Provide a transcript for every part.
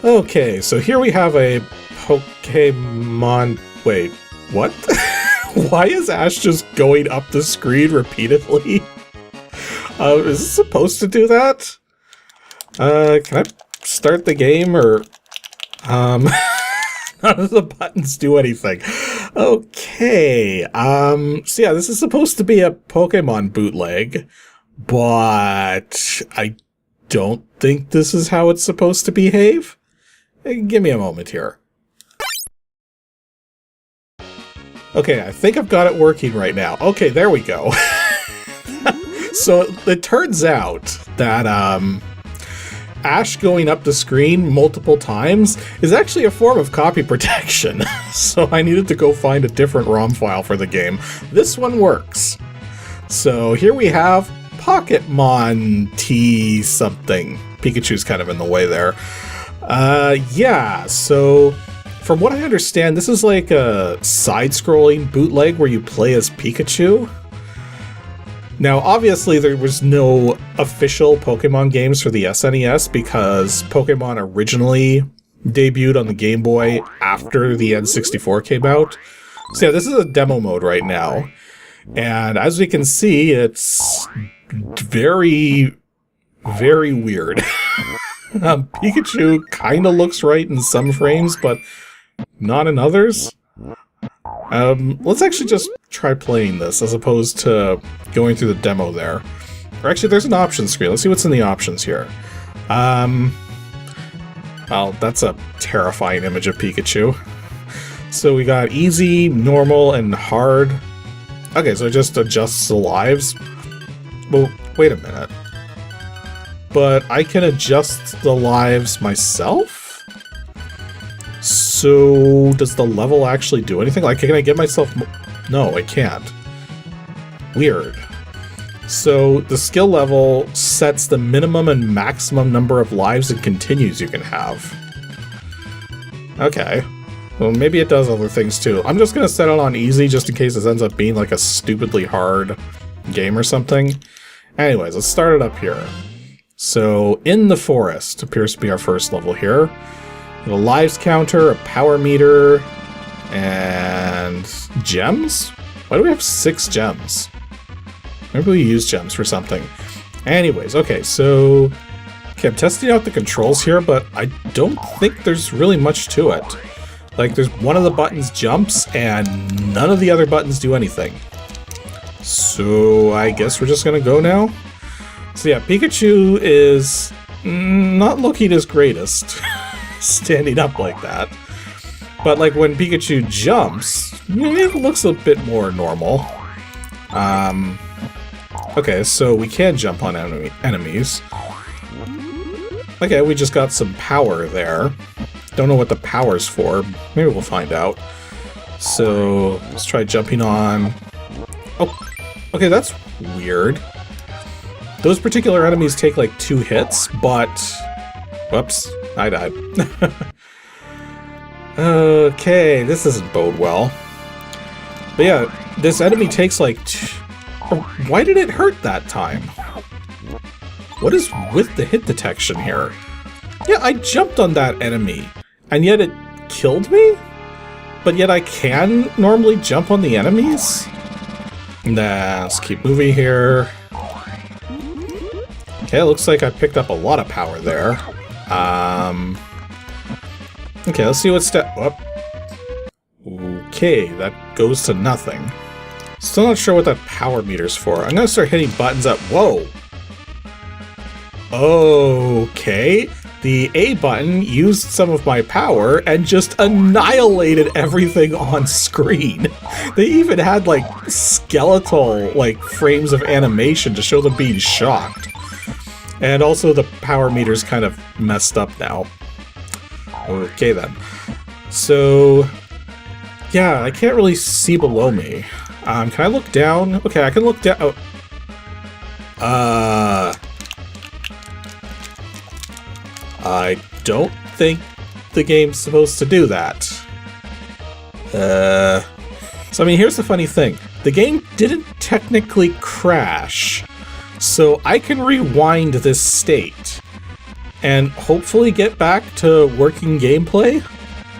Okay, so here we have a Pokemon... Wait, what? Why is Ash just going up the screen repeatedly? Is this supposed to do that? Can I start the game, or... none of the buttons do anything. Okay, so yeah, this is supposed to be a Pokemon bootleg, but I don't think this is how it's supposed to behave. Give me a moment here. Okay, I think I've got it working right now. Okay, there we go. So it turns out that Ash going up the screen multiple times is actually a form of copy protection. So I needed to go find a different ROM file for the game. This one works. So here we have Pocketmon T something. Pikachu's kind of in the way there. Yeah, so from what I understand, this is like a side-scrolling bootleg where you play as Pikachu. Now, obviously, there was no official Pokemon games for the SNES because Pokemon originally debuted on the Game Boy after the N64 came out. So yeah, this is a demo mode right now. And as we can see, it's very, very weird. Pikachu kind of looks right in some frames, but not in others. Let's actually just try playing this as opposed to going through the demo there. Or actually, there's an options screen. Let's see what's in the options here. Well, that's a terrifying image of Pikachu. So we got easy, normal, and hard. Okay, so it just adjusts the lives. Well, wait a minute. But I can adjust the lives myself? So, does the level actually do anything? Like, can I get myself... No, I can't. Weird. So, the skill level sets the minimum and maximum number of lives and continues you can have. Okay. Well, maybe it does other things too. I'm just gonna set it on easy just in case this ends up being like a stupidly hard game or something. Anyways, let's start it up here. So, In the Forest appears to be our first level here. A lives counter, a power meter, and gems? Why do we have 6 gems? Maybe we use gems for something. Anyways, okay, so... Okay, I'm testing out the controls here, but I don't think there's really much to it. Like, there's one of the buttons jumps, and none of the other buttons do anything. So, I guess we're just gonna go now? So yeah, Pikachu is not looking his greatest. Standing up like that. But like when Pikachu jumps, it looks a bit more normal. Okay, so we can jump on enemies. Okay, we just got some power there. Don't know what the power's for. Maybe we'll find out. So let's try jumping on... Oh, okay, that's weird. Those particular enemies take like 2 hits, but... Whoops. I died. Okay, this doesn't bode well. But yeah, this enemy takes like... Why did it hurt that time? What is with the hit detection here? Yeah, I jumped on that enemy, and yet it killed me? But yet I can normally jump on the enemies? Nah, let's keep moving here. Okay, it looks like I picked up a lot of power there. Okay, let's see what step... Oh. Okay, that goes to nothing. Still not sure what that power meter's for. I'm gonna start hitting buttons up. Whoa! Okay. The A button used some of my power and just annihilated everything on screen. They even had, like, skeletal, like, frames of animation to show them being shocked. And also the power meter's kind of messed up now. Okay then. So, yeah, I can't really see below me. Can I look down? Okay, I can look down. Oh. I don't think the game's supposed to do that. So, I mean, here's the funny thing. The game didn't technically crash. So I can rewind this state. and hopefully get back to working gameplay.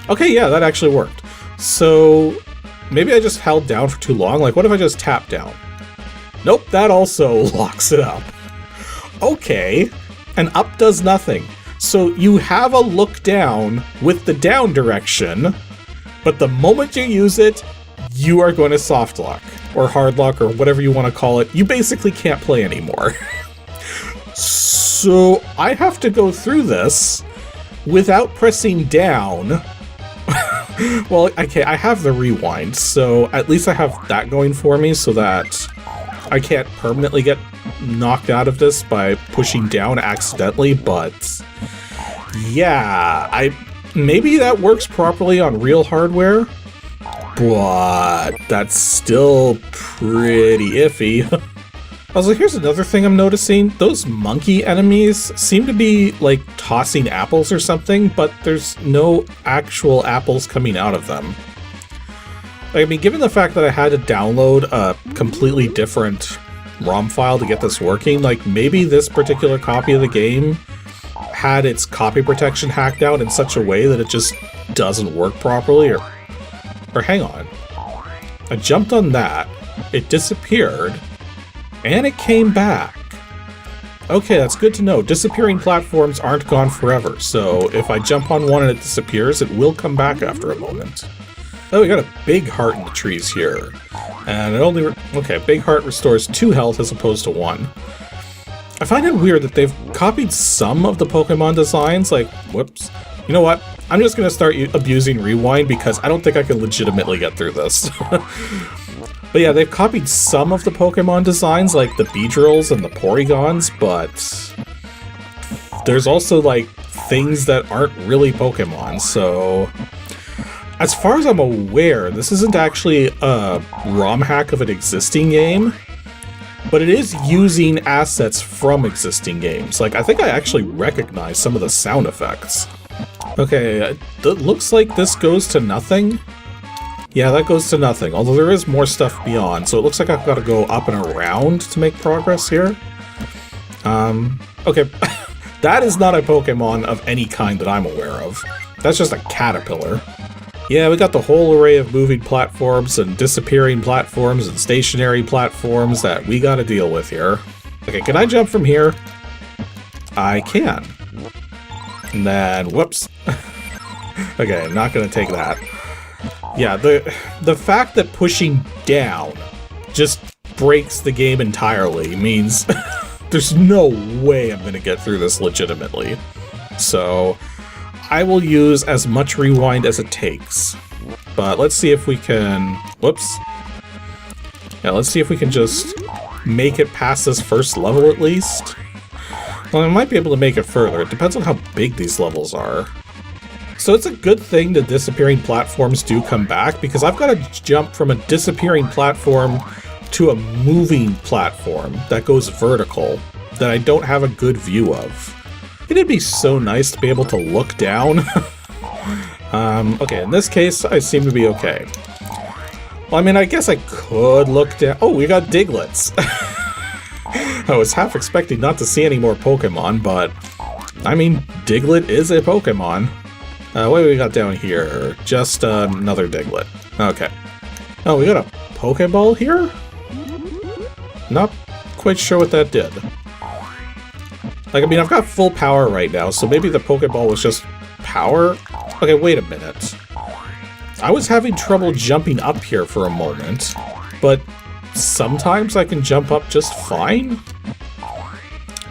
Okay, yeah, that actually worked. So maybe I just held down for too long. Like, what if I just tap down? Nope, that also locks it up. Okay, and up does nothing. So you have a look down with the down direction, but the moment you use it, you are going to soft lock or hard lock or whatever you want to call it. You basically can't play anymore. So I have to go through this without pressing down. Well, okay, I have the rewind, so at least I have that going for me so that I can't permanently get knocked out of this by pushing down accidentally, but yeah, maybe that works properly on real hardware, but that's still pretty iffy. Also, here's another thing I'm noticing. Those monkey enemies seem to be like tossing apples or something, but there's no actual apples coming out of them. Like, I mean, given the fact that I had to download a completely different ROM file to get this working, like maybe this particular copy of the game had its copy protection hacked out in such a way that it just doesn't work properly, or hang on. I jumped on that, it disappeared, and it came back. Okay, that's good to know. Disappearing platforms aren't gone forever, so if I jump on one and it disappears, it will come back after a moment. Oh, we got a big heart in the trees here. And it only... okay, big heart restores 2 health as opposed to 1. I find it weird that they've copied some of the Pokemon designs, like, whoops. You know what? I'm just gonna start abusing rewind because I don't think I can legitimately get through this. But yeah, they've copied some of the Pokemon designs, like the Beedrills and the Porygons, but there's also, like, things that aren't really Pokemon, so... as far as I'm aware, this isn't actually a ROM hack of an existing game, but it is using assets from existing games. Like, I think I actually recognize some of the sound effects. Okay, it looks like this goes to nothing. Yeah, that goes to nothing, although there is more stuff beyond, so it looks like I've got to go up and around to make progress here. Okay, that is not a Pokemon of any kind that I'm aware of. That's just a caterpillar. Yeah, we got the whole array of moving platforms and disappearing platforms and stationary platforms that we gotta deal with here. Okay, can I jump from here? I can. And then, whoops. Okay, not gonna take that. Yeah, the fact that pushing down just breaks the game entirely means there's no way I'm gonna get through this legitimately. So I will use as much rewind as it takes. But let's see if we can... whoops. Yeah, let's see if we can just make it past this first level at least. Well, I might be able to make it further. It depends on how big these levels are. So it's a good thing the disappearing platforms do come back, because I've got to jump from a disappearing platform to a moving platform that goes vertical that I don't have a good view of. It'd be so nice to be able to look down. Okay, in this case, I seem to be okay. Well, I mean, I guess I could look down. Oh, we got Digletts. I was half expecting not to see any more Pokemon, but I mean, Diglett is a Pokemon. What do we got down here? Just another Diglett. Okay. Oh, we got a Pokeball here? Not quite sure what that did. Like, I mean, I've got full power right now, so maybe the Pokeball was just power? Okay, wait a minute. I was having trouble jumping up here for a moment, but sometimes I can jump up just fine?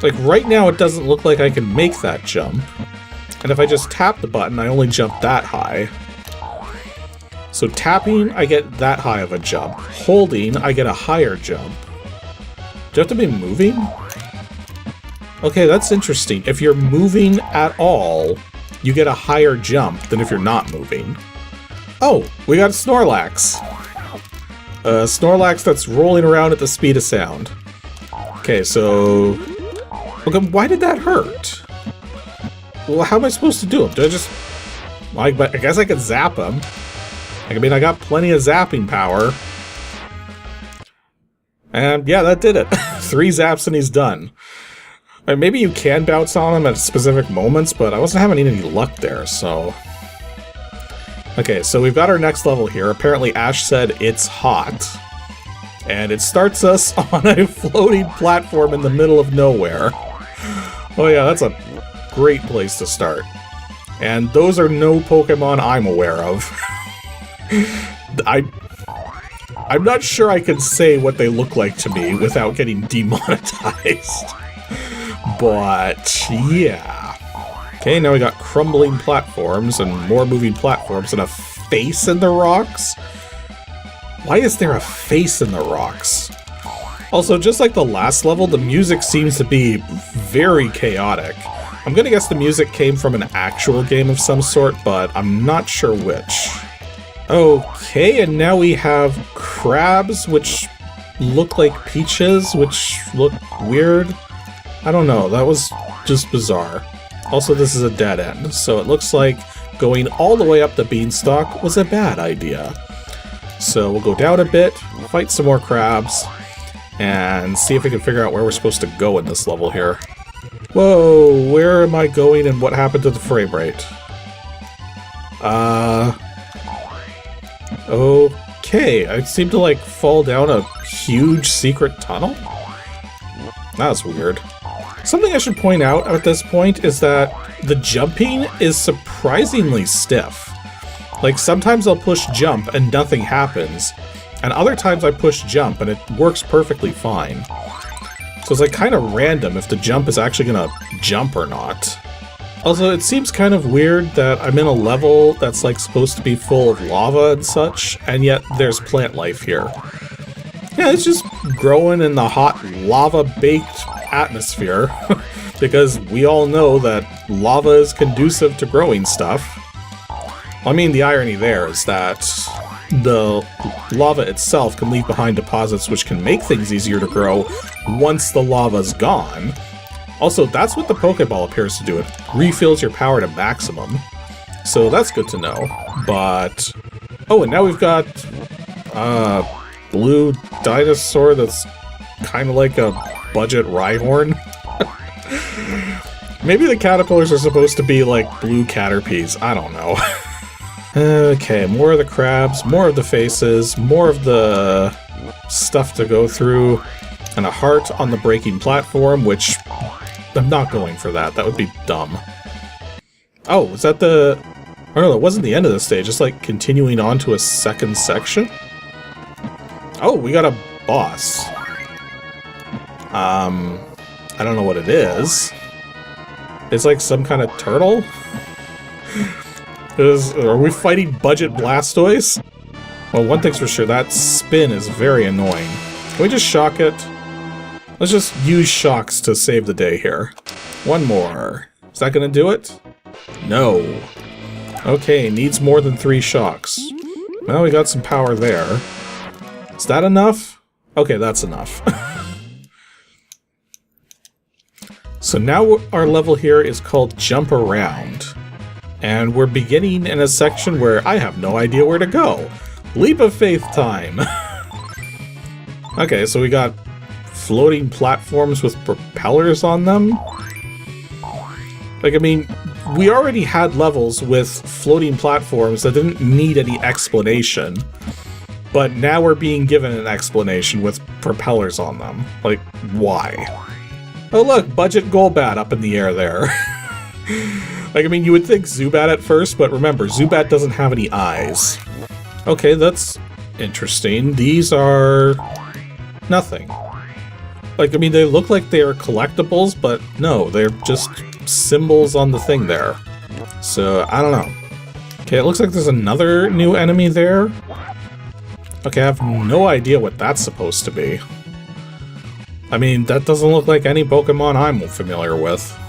Like, right now it doesn't look like I can make that jump. And if I just tap the button, I only jump that high. So tapping, I get that high of a jump. Holding, I get a higher jump. Do I have to be moving? Okay, that's interesting. If you're moving at all, you get a higher jump than if you're not moving. Oh, we got a Snorlax. A Snorlax that's rolling around at the speed of sound. Okay, so... okay, why did that hurt? Well, how am I supposed to do him? Do I just... I guess I could zap him. I mean, I got plenty of zapping power. And yeah, that did it. 3 zaps and he's done. Maybe you can bounce on them at specific moments, but I wasn't having any luck there, so... Okay, so we've got our next level here. Apparently Ash said it's hot. And it starts us on a floating platform in the middle of nowhere. Oh yeah, that's a great place to start. And those are no Pokemon I'm aware of. I'm not sure I can say what they look like to me without getting demonetized. But, yeah. Okay, now we got crumbling platforms and more moving platforms and a face in the rocks? Why is there a face in the rocks? Also, just like the last level, the music seems to be very chaotic. I'm gonna guess the music came from an actual game of some sort, but I'm not sure which. Okay, and now we have crabs, which look like peaches, which look weird. I don't know, that was just bizarre. Also, this is a dead end, so it looks like going all the way up the beanstalk was a bad idea. So we'll go down a bit, fight some more crabs, and see if we can figure out where we're supposed to go in this level here. Whoa, where am I going and what happened to the frame rate? Okay, I seem to like fall down a huge secret tunnel? That's weird. Something I should point out at this point is that the jumping is surprisingly stiff. Like, sometimes I'll push jump and nothing happens, and other times I push jump and it works perfectly fine. So it's like kind of random if the jump is actually gonna jump or not. Also, it seems kind of weird that I'm in a level that's like supposed to be full of lava and such, and yet there's plant life here. Yeah, it's just growing in the hot lava-baked atmosphere, because we all know that lava is conducive to growing stuff. I mean, the irony there is that the lava itself can leave behind deposits which can make things easier to grow once the lava's gone. Also, that's what the Pokeball appears to do. It refills your power to maximum. So that's good to know. But... oh, and now we've got... blue dinosaur that's kind of like a budget Rhyhorn. Maybe the caterpillars are supposed to be like blue Caterpies. I don't know. Okay, more of the crabs, more of the faces, more of the stuff to go through, and a heart on the breaking platform, which I'm not going for that. That would be dumb. Oh, is that the... oh no, that wasn't the end of the stage. It's like continuing on to a second section? Oh, we got a boss. I don't know what it is. It's like some kind of turtle? Are we fighting budget Blastoise? Well, one thing's for sure, that spin is very annoying. Can we just shock it? Let's just use shocks to save the day here. One more. Is that gonna do it? No. Okay, needs more than 3 shocks. Well, we got some power there. Is that enough? Okay, that's enough. So now our level here is called Jump Around. And we're beginning in a section where I have no idea where to go. Leap of faith time! Okay, so we got floating platforms with propellers on them. Like, I mean, we already had levels with floating platforms that didn't need any explanation. But now we're being given an explanation with propellers on them. Like, why? Oh look, budget Golbat up in the air there. Like, I mean, you would think Zubat at first, but remember, Zubat doesn't have any eyes. Okay, that's interesting. These are... nothing. Like, I mean, they look like they are collectibles, but no, they're just symbols on the thing there. So, I don't know. Okay, it looks like there's another new enemy there. Okay, I have no idea what that's supposed to be. I mean, that doesn't look like any Pokemon I'm familiar with.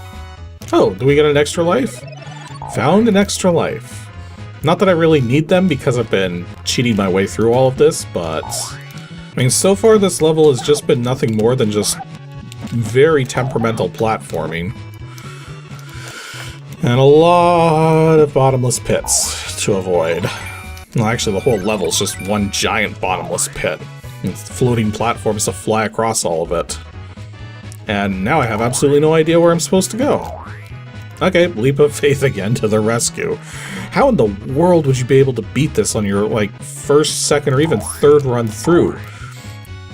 Oh, do we get an extra life? Found an extra life. Not that I really need them because I've been cheating my way through all of this, but... I mean, so far this level has just been nothing more than just very temperamental platforming. And a lot of bottomless pits to avoid. Well, actually, the whole level's just one giant bottomless pit. With floating platforms to fly across all of it. And now I have absolutely no idea where I'm supposed to go. Okay, leap of faith again to the rescue. How in the world would you be able to beat this on your, like, first, second, or even third run through?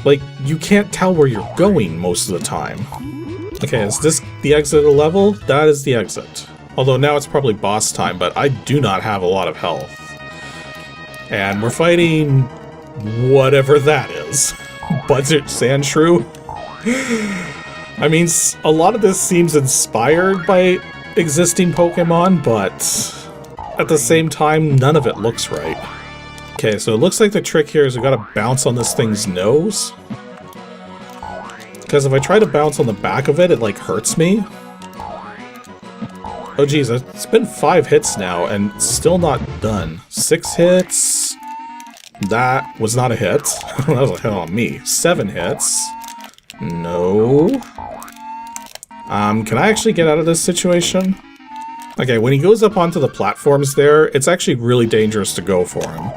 Like, you can't tell where you're going most of the time. Okay, is this the exit of the level? That is the exit. Although now it's probably boss time, but I do not have a lot of health. And we're fighting whatever that is. Buzzard Sand Shrew? I mean, a lot of this seems inspired by existing Pokemon, but at the same time, none of it looks right. Okay, so it looks like the trick here is we gotta bounce on this thing's nose. Because if I try to bounce on the back of it, it like hurts me. Oh geez, it's been 5 hits now and still not done. 6 hits. That was not a hit. That was a hit on me. 7 hits. No. Can I actually get out of this situation? Okay, when he goes up onto the platforms there, it's actually really dangerous to go for him.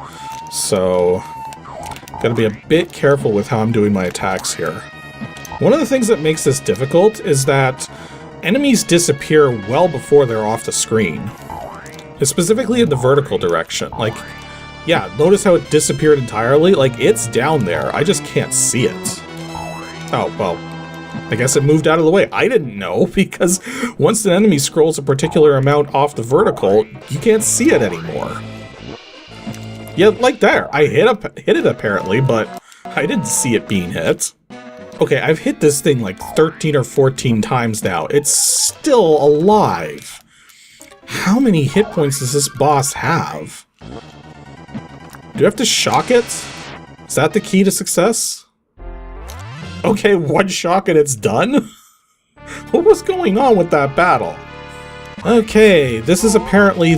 So, gotta be a bit careful with how I'm doing my attacks here. One of the things that makes this difficult is that enemies disappear well before they're off the screen. Specifically in the vertical direction. Like, yeah, notice how it disappeared entirely? Like, it's down there, I just can't see it. Oh, well, I guess it moved out of the way. I didn't know, because once an enemy scrolls a particular amount off the vertical, you can't see it anymore. Yeah, like there. I hit it apparently, but I didn't see it being hit. Okay, I've hit this thing like 13 or 14 times now. It's still alive. How many hit points does this boss have? Do I have to shock it? Is that the key to success? Okay, 1 shock and it's done? What was going on with that battle? Okay, this is apparently...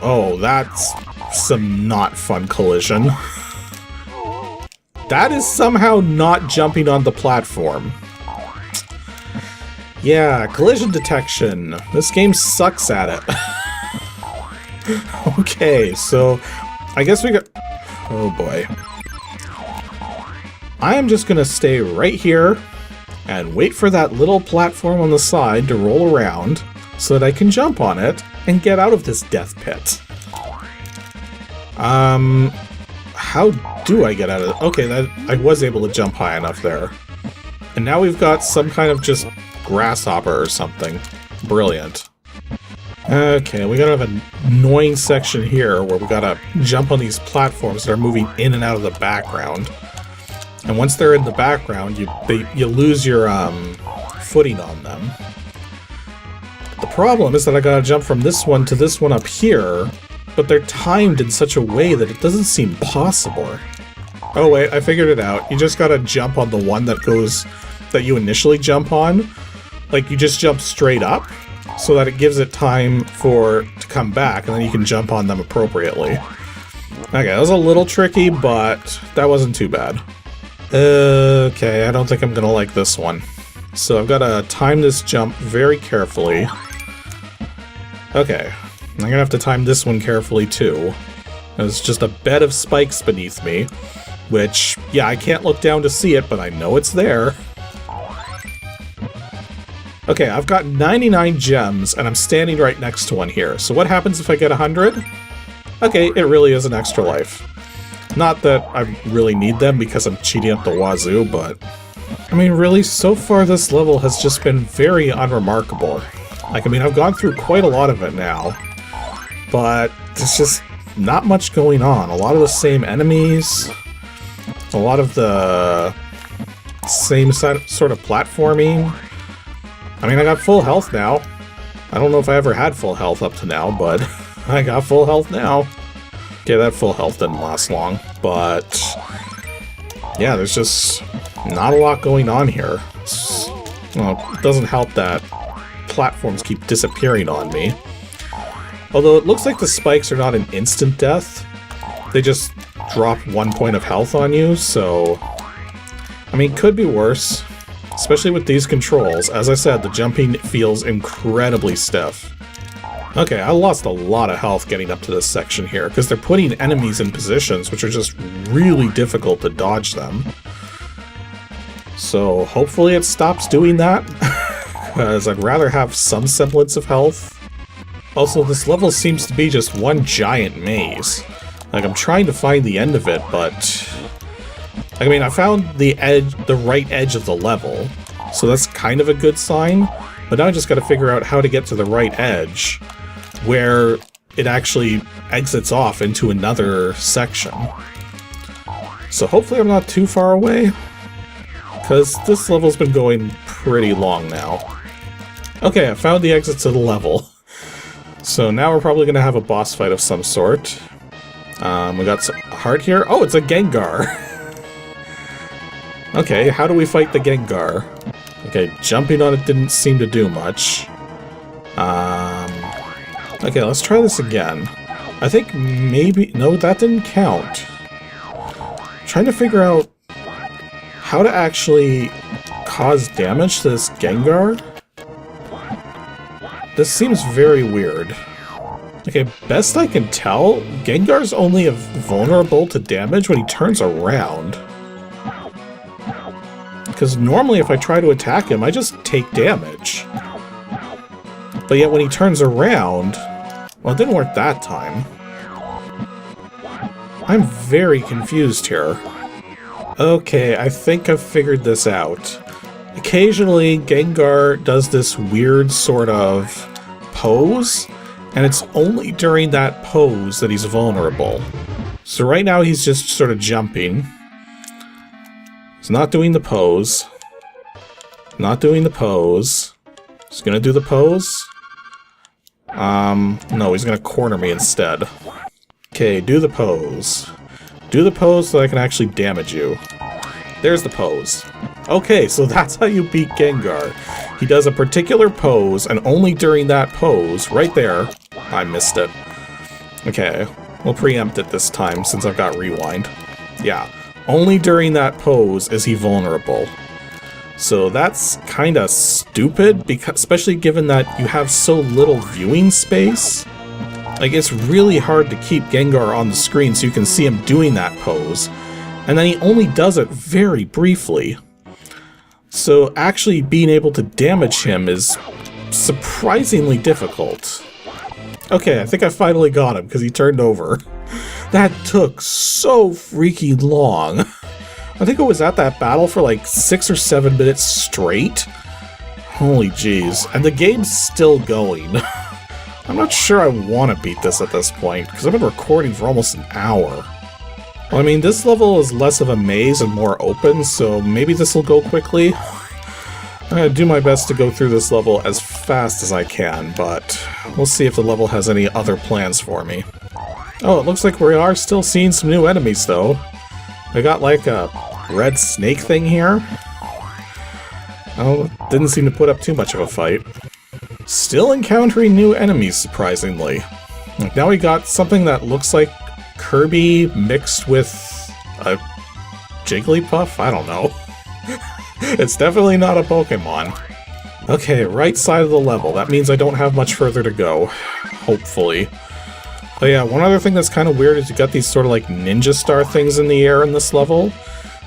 Oh, that's some not fun collision. That is somehow not jumping on the platform. Yeah, collision detection. This game sucks at it. Okay, so I guess we got... Oh boy. I am just gonna stay right here and wait for that little platform on the side to roll around so that I can jump on it and get out of this death pit. How do I get out of it? Okay, I was able to jump high enough there. And now we've got some kind of just grasshopper or something. Brilliant. Okay, we gotta have an annoying section here where we gotta jump on these platforms that are moving in and out of the background. And once they're in the background, you lose your footing on them. The problem is that I gotta jump from this one to this one up here, but they're timed in such a way that it doesn't seem possible. Oh wait, I figured it out. You just gotta jump on the one that you initially jump on. Like, you just jump straight up, so that it gives it time to come back, and then you can jump on them appropriately. Okay, that was a little tricky, but that wasn't too bad. Okay, I don't think I'm gonna like this one. So I've gotta time this jump very carefully. Okay, I'm gonna have to time this one carefully too. There's just a bed of spikes beneath me, which, yeah, I can't look down to see it, but I know it's there. Okay, I've got 99 gems, and I'm standing right next to one here. So what happens if I get 100? Okay, it really is an extra life. Not that I really need them because I'm cheating up the wazoo, but... I mean, really, so far this level has just been very unremarkable. Like, I mean, I've gone through quite a lot of it now, but there's just not much going on. A lot of the same enemies, a lot of the same sort of platforming. I mean, I got full health now. I don't know if I ever had full health up to now, but I got full health now. Okay, that full health didn't last long, but yeah, there's just not a lot going on here. Well, it doesn't help that platforms keep disappearing on me. Although it looks like the spikes are not an instant death. They just drop 1 point of health on you, so... I mean, could be worse. Especially with these controls. As I said, the jumping feels incredibly stiff. Okay, I lost a lot of health getting up to this section here, because they're putting enemies in positions which are just really difficult to dodge them. So hopefully it stops doing that, because I'd rather have some semblance of health. Also, this level seems to be just one giant maze. Like, I'm trying to find the end of it, but... I mean, I found the right edge of the level, so that's kind of a good sign. But now I just gotta figure out how to get to the right edge, where it actually exits off into another section. So hopefully I'm not too far away, because this level's been going pretty long now. Okay, I found the exit to the level. So now we're probably gonna have a boss fight of some sort. We got some heart here. Oh, it's a Gengar! Okay, how do we fight the Gengar? Okay, jumping on it didn't seem to do much. Okay, let's try this again. I think maybe... No, that didn't count. I'm trying to figure out how to actually cause damage to this Gengar. This seems very weird. Okay, best I can tell, Gengar's only vulnerable to damage when he turns around. Because normally if I try to attack him, I just take damage. But yet when he turns around... Well, it didn't work that time. I'm very confused here. Okay, I think I've figured this out. Occasionally, Gengar does this weird sort of pose, and it's only during that pose that he's vulnerable. So right now he's just sort of jumping. He's not doing the pose. Not doing the pose. He's gonna do the pose. No, he's gonna corner me instead. Okay, do the pose. Do the pose so I can actually damage you. There's the pose. Okay, so that's how you beat Gengar. He does a particular pose, and only during that pose, right there, I missed it. Okay, we'll preempt it this time since I've got rewind. Yeah, only during that pose is he vulnerable. So that's kinda stupid, because especially given that you have so little viewing space. Like, it's really hard to keep Gengar on the screen so you can see him doing that pose. And then he only does it very briefly. So actually being able to damage him is surprisingly difficult. Okay, I think I finally got him because he turned over. That took so freaking long. I think I was at that battle for like 6 or 7 minutes straight. Holy jeez. And the game's still going. I'm not sure I want to beat this at this point, because I've been recording for almost an hour. Well, I mean, this level is less of a maze and more open, so maybe this will go quickly. I'm going to do my best to go through this level as fast as I can, but we'll see if the level has any other plans for me. Oh, it looks like we are still seeing some new enemies, though. I got like a red snake thing here. Oh, didn't seem to put up too much of a fight. Still encountering new enemies, surprisingly. Like, now we got something that looks like Kirby mixed with a Jigglypuff? I don't know. It's definitely not a Pokemon. Okay, right side of the level. That means I don't have much further to go. Hopefully. Oh yeah, one other thing that's kind of weird is you got these sort of like ninja star things in the air in this level,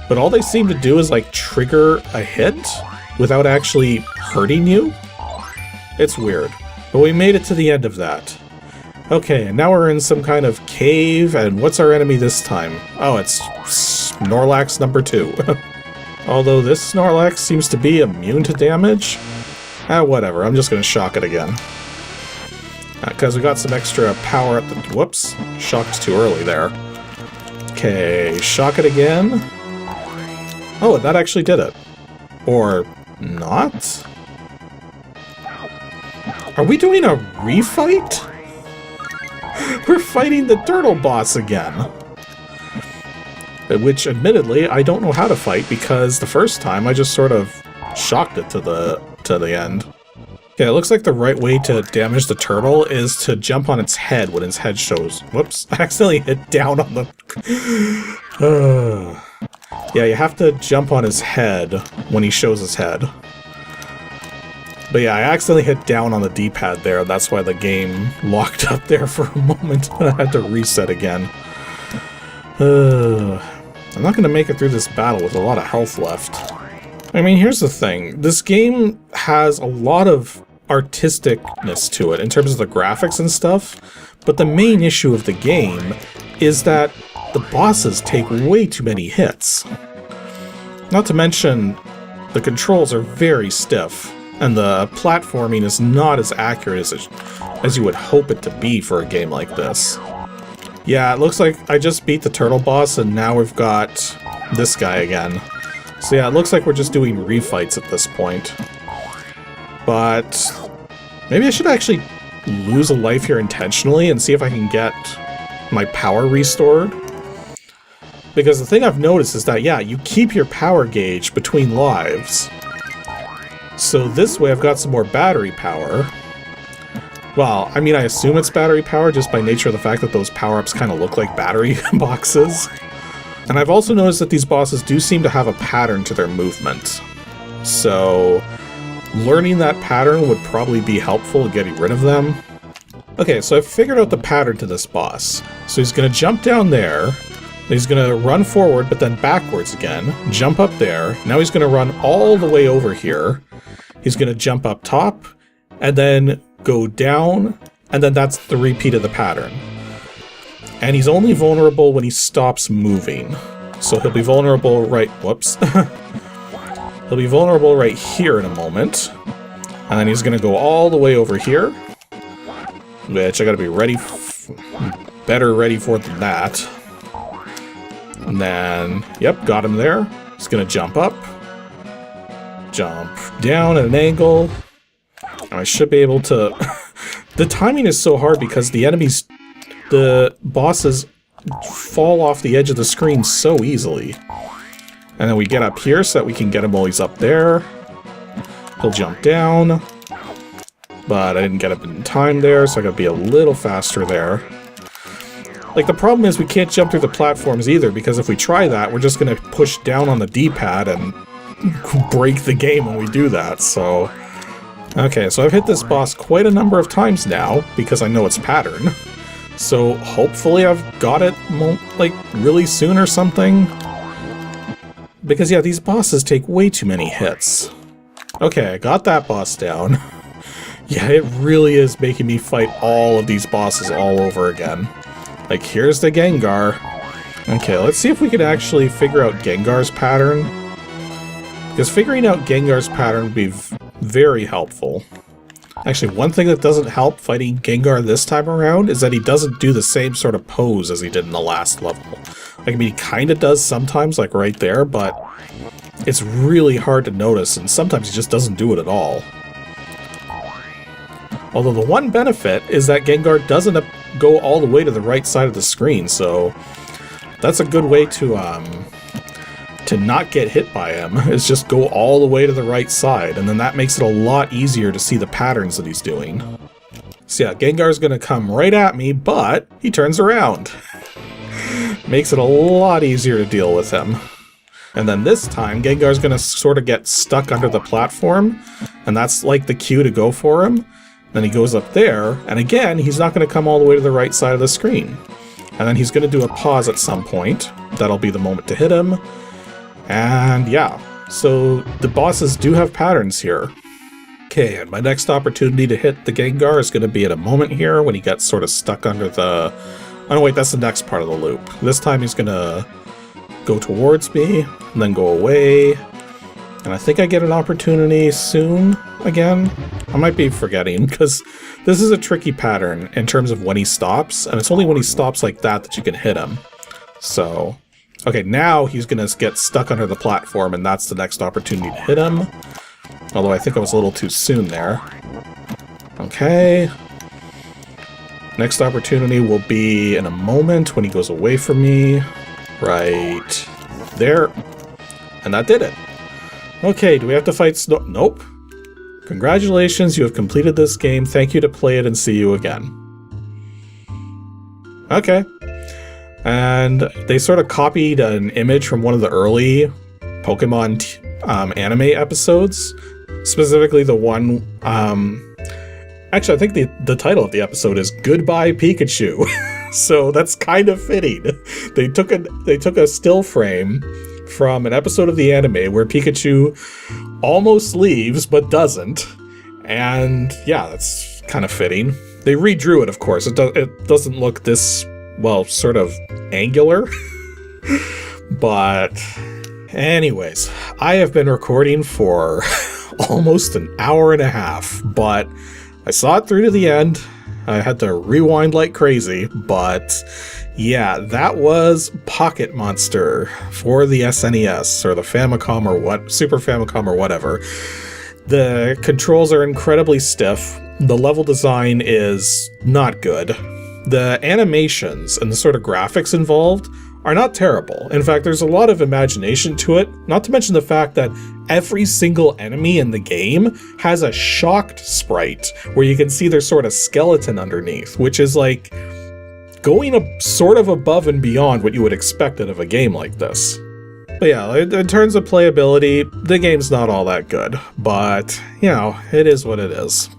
but all they seem to do is like trigger a hit without actually hurting you. It's weird, but we made it to the end of that. Okay, and now we're in some kind of cave, and what's our enemy this time? Oh, it's Snorlax number 2. Although this Snorlax seems to be immune to damage. Whatever, I'm just gonna shock it again. Because we got some extra power at the... Whoops, shocked too early there. Okay, shock it again. Oh, that actually did it. Or not? Are we doing a refight? We're fighting the turtle boss again. Which, admittedly, I don't know how to fight because the first time I just sort of shocked it to the end. Okay, it looks like the right way to damage the turtle is to jump on its head when its head shows. Whoops, I accidentally hit down on the... Yeah, you have to jump on his head when he shows his head. But yeah, I accidentally hit down on the D-pad there, and that's why the game locked up there for a moment, and I had to reset again. I'm not going to make it through this battle with a lot of health left. I mean, here's the thing. This game has a lot of artisticness to it in terms of the graphics and stuff, but the main issue of the game is that the bosses take way too many hits. Not to mention, the controls are very stiff, and the platforming is not as accurate as you would hope it to be for a game like this. Yeah, it looks like I just beat the turtle boss, and now we've got this guy again. So yeah, it looks like we're just doing refights at this point. But maybe I should actually lose a life here intentionally and see if I can get my power restored. Because the thing I've noticed is that, yeah, you keep your power gauge between lives. So this way I've got some more battery power. Well, I mean, I assume it's battery power just by nature of the fact that those power-ups kind of look like battery boxes. And I've also noticed that these bosses do seem to have a pattern to their movement. So learning that pattern would probably be helpful in getting rid of them. Okay, so I've figured out the pattern to this boss. So he's going to jump down there, he's going to run forward but then backwards again, jump up there, now he's going to run all the way over here, he's going to jump up top, and then go down, and then that's the repeat of the pattern. And he's only vulnerable when he stops moving. So he'll be vulnerable right... Whoops. He'll be vulnerable right here in a moment. And then he's going to go all the way over here. Which I got to be ready... better ready for than that. And then... Yep, got him there. He's going to jump up. Jump down at an angle. And I should be able to... The timing is so hard because the bosses fall off the edge of the screen so easily. And then we get up here so that we can get him while he's up there. He'll jump down. But I didn't get up in time there, so I gotta be a little faster there. Like, the problem is we can't jump through the platforms either, because if we try that, we're just gonna push down on the D-pad and break the game when we do that, so... Okay, so I've hit this boss quite a number of times now, because I know its pattern. So hopefully I've got it, like, really soon or something. Because, yeah, these bosses take way too many hits. Okay, I got that boss down. Yeah, it really is making me fight all of these bosses all over again. Like, here's the Gengar. Okay, let's see if we can actually figure out Gengar's pattern. Because figuring out Gengar's pattern would be very helpful. Actually, one thing that doesn't help fighting Gengar this time around is that he doesn't do the same sort of pose as he did in the last level. Like, I mean, he kind of does sometimes, like right there, but it's really hard to notice, and sometimes he just doesn't do it at all. Although the one benefit is that Gengar doesn't go all the way to the right side of the screen, so that's a good way to not get hit by him, is just go all the way to the right side, and then that makes it a lot easier to see the patterns that he's doing. So yeah, Gengar's gonna come right at me, but he turns around. Makes it a lot easier to deal with him. And then this time, Gengar's gonna sort of get stuck under the platform, and that's like the cue to go for him. Then he goes up there, and again, he's not gonna come all the way to the right side of the screen. And then he's gonna do a pause at some point. That'll be the moment to hit him. And yeah, so the bosses do have patterns here. Okay, and my next opportunity to hit the Gengar is going to be at a moment here when he gets sort of stuck under the... Oh no, wait, that's the next part of the loop. This time he's going to go towards me, and then go away. And I think I get an opportunity soon again. I might be forgetting, because this is a tricky pattern in terms of when he stops, and it's only when he stops like that you can hit him. So... Okay, now he's gonna get stuck under the platform, and that's the next opportunity to hit him. Although I think I was a little too soon there. Okay. Next opportunity will be in a moment when he goes away from me. Right there. And that did it. Okay, do we have to fight Snow? Nope. Congratulations, you have completed this game. Thank you to play it and see you again. Okay. And they sort of copied an image from one of the early Pokemon anime episodes. Specifically the one... actually, I think the title of the episode is Goodbye Pikachu. So that's kind of fitting. They took a still frame from an episode of the anime where Pikachu almost leaves but doesn't. And yeah, that's kind of fitting. They redrew it, of course. It doesn't look this, well, sort of angular. But anyways, I have been recording for almost an hour and a half, but I saw it through to the end. I had to rewind like crazy, but yeah, that was Pocket Monster for the SNES or the Famicom or Super Famicom or whatever. The controls are incredibly stiff. The level design is not good. The animations and the sort of graphics involved are not terrible. In fact, there's a lot of imagination to it, not to mention the fact that every single enemy in the game has a shocked sprite where you can see their sort of skeleton underneath, which is like going sort of above and beyond what you would expect out of a game like this. But yeah, in terms of playability, the game's not all that good, but, you know, it is what it is.